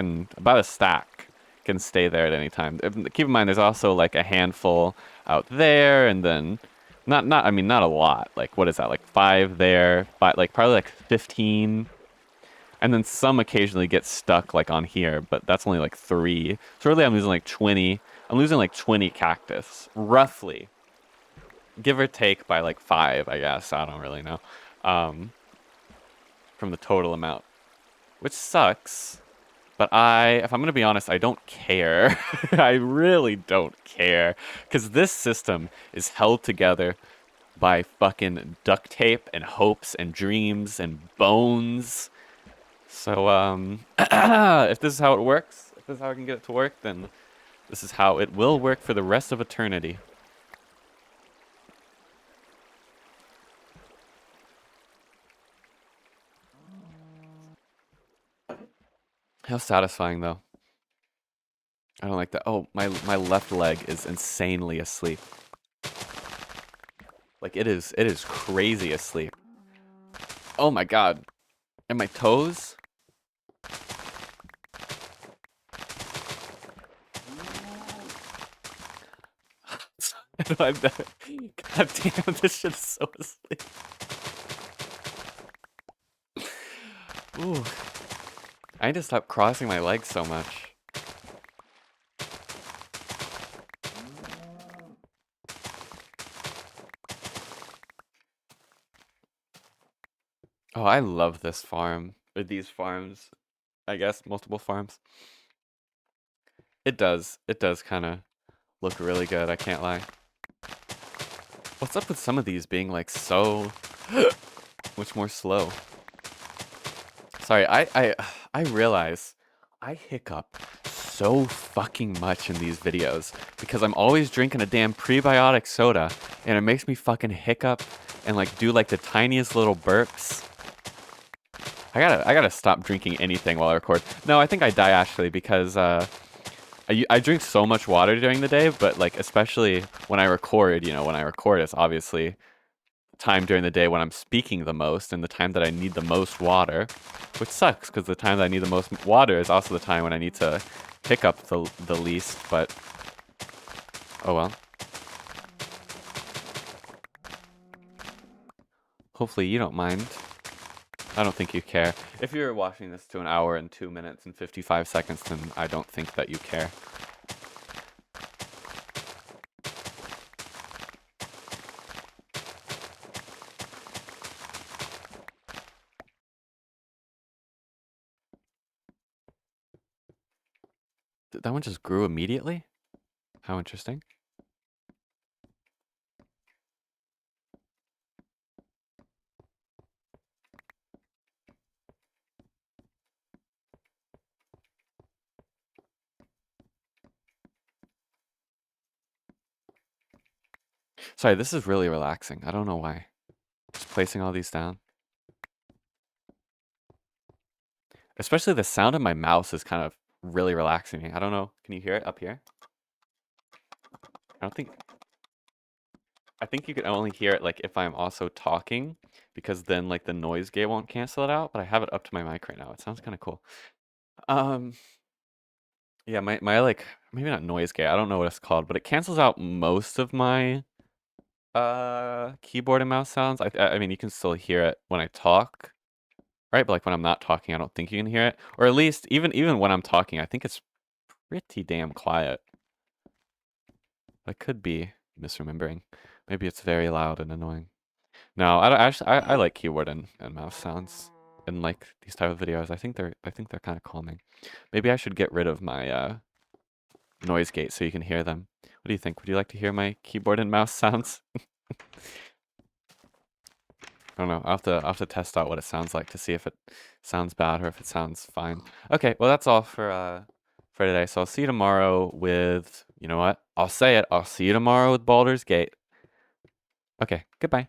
can stay there at any time. Keep in mind, there's also like a handful out there, and then not a lot. Like what is that? Like 5 there, but like probably like 15, and then some occasionally get stuck like on here, but that's only like 3. So really, I'm losing like 20. I'm losing like 20 cactus, roughly, give or take by like 5, I guess. I don't really know, from the total amount, which sucks. But if I'm going to be honest, I don't care. I really don't care. Because this system is held together by fucking duct tape and hopes and dreams and bones. So, if this is how it works, if this is how I can get it to work, then this is how it will work for the rest of eternity. How satisfying, though. I don't like that. Oh, my left leg is insanely asleep. Like, it is crazy asleep. Oh my god. And my toes? God damn, this shit is so asleep. Ooh. I need to stop crossing my legs so much. Oh, I love this farm. Or these farms. I guess multiple farms. It does kind of look really good, I can't lie. What's up with some of these being like so much more slow? Sorry, I realize I hiccup so fucking much in these videos because I'm always drinking a damn prebiotic soda and it makes me fucking hiccup and like do like the tiniest little burps. I gotta stop drinking anything while I record. No, I think I die actually because I drink so much water during the day, but like especially when I record, you know, when I record it's obviously time during the day when I'm speaking the most and the time that I need the most water, which sucks because the time that I need the most water is also the time when I need to pick up the least, but oh well. Hopefully you don't mind. I don't think you care. If you're watching this to 1 hour and 2 minutes and 55 seconds, then I don't think that you care. That one just grew immediately? How interesting. Sorry, this is really relaxing. I don't know why. Just placing all these down. Especially the sound of my mouse is kind of really relaxing me. I don't know. Can you hear it up here? I think you can only hear it like if I'm also talking because then like the noise gate won't cancel it out, but I have it up to my mic right now. It sounds kind of cool. Yeah, my like maybe not noise gate. I don't know what it's called, but it cancels out most of my keyboard and mouse sounds. I mean, you can still hear it when I talk, right? But like when I'm not talking, I don't think you can hear it. Or at least even when I'm talking, I think it's pretty damn quiet. I could be misremembering. Maybe it's very loud and annoying. No, I like keyboard and mouse sounds in like these type of videos. I think they're kind of calming. Maybe I should get rid of my noise gate so you can hear them. What do you think? Would you like to hear my keyboard and mouse sounds? I don't know. I'll have to test out what it sounds like to see if it sounds bad or if it sounds fine. Okay, well that's all for today. So I'll see you tomorrow with, you know what? I'll say it. I'll see you tomorrow with Baldur's Gate. Okay, goodbye.